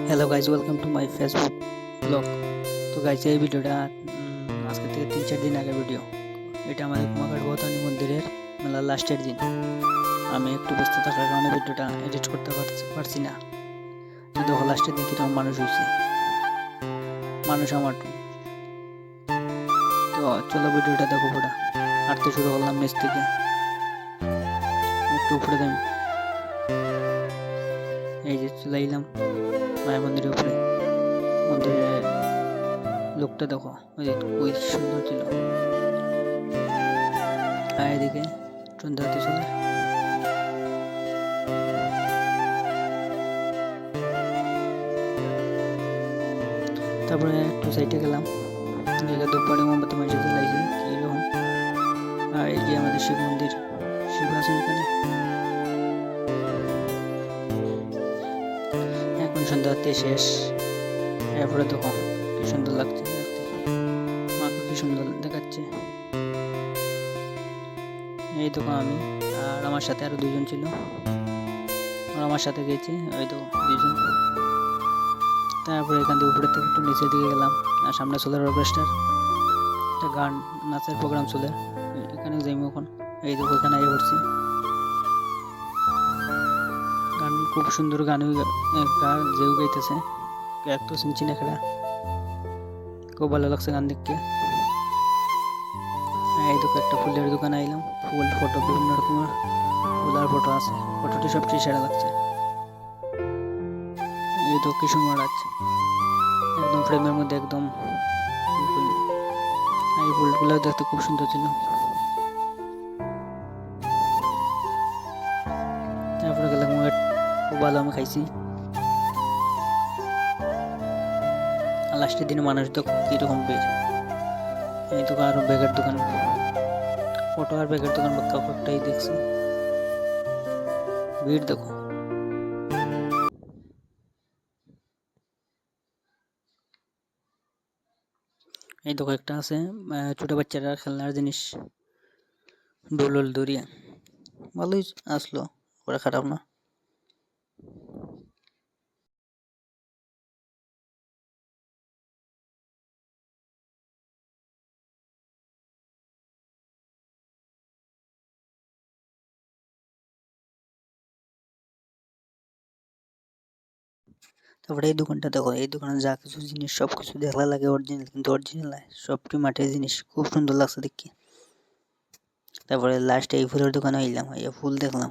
Hello guys, welcome to my Facebook blog. তো guys, এই ভিডিওটা আজকে থেকে 3-4 দিন আগের ভিডিও। এটা আমাদের কুমারঘাট গৌতমী মন্দিরের মেলার লাস্টের দিন। আমি একটু ব্যস্ত থাকার কারণে ভিডিওটা এডিট করতে পারছি না। তো দেখো লাস্টের দিন কীরকম মানুষ হয়েছে, মানুষ আমার। তো চলো ভিডিওটা দেখো পুরা। হাঁটতে শুরু করলাম নিচ থেকে, একটু উপরে দেন। এই যে চলে এলাম মায়ের মন্দিরের উপরে। মন্দিরের লোকটা দেখো, ওই সুন্দর ছিল। আর এদিকে সন্ধ্যা হতে চলে। তারপরে একটু সাইডে গেলাম, জায়গা দুপারে মোমবাতি মাঝে জ্বালাইছে কীরকম। আর এই যে আমাদের শিব মন্দির, শিব আছেন এখানে। এখন সন্ধ্যা হতে শেষ। এরপরে দেখো কি সুন্দর লাগছে দেখতে, মাকে কি সুন্দর দেখাচ্ছে। এই দেখো আমি আর আমার সাথে আরো দুজন ছিল, আর আমার সাথে গেছে ওই তো দুজন। তারপরে এখান থেকে উপরের থেকে একটু নিচের দিকে গেলাম, আর সামনে সোলার অর্কেস্ট্রার একটা গান নাচের প্রোগ্রাম চলে, এখানে যাইম এখন। এই দেখো এখানে আগে পড়ছি, গান খুব সুন্দর গান যেও গাইতেছে, একটু শুনছি না খেলা, খুব ভালো লাগছে গান দেখতে। এই দেখো একটা ফুলের দোকানে আইলাম, ফুল ফটো বিভিন্ন রকমের ফুল আর ফটো আছে, ফটোটি সবচেয়ে সেরা লাগছে। এই তো কৃষ্ণ মহারাজ একদম ফ্রেমের মধ্যে একদম। এই ফুলগুলো দেখতে খুব সুন্দর ছিল। তারপরে গেলাম, খুব ভালো আমি খাইছি। আর লাস্টের দিনে মানুষ তো কীরকম ভিড়। এই তো আরো ব্যাগের দোকান, ফটো আর ব্যাগের দোকান বা কাপড়টাই দেখছি, ভিড় দেখো। এই দেখো একটা আছে ছোট বাচ্চারা খেলনার জিনিস, ডোলল দড়িয়া, ভালোই আসলো, ওরা খারাপ না। তারপরে এই দোকানটা দেখো, এই দোকানে যা কিছু জিনিস সব কিছু দেখলা লাগে অরিজিনাল, কিন্তু অরিজিনাল নয়, সবটি মাটির জিনিস, খুব সুন্দর লাগছে দেখি। তারপরে লাস্টে এই ফুলের দোকানে এলাম, এই ফুল দেখলাম।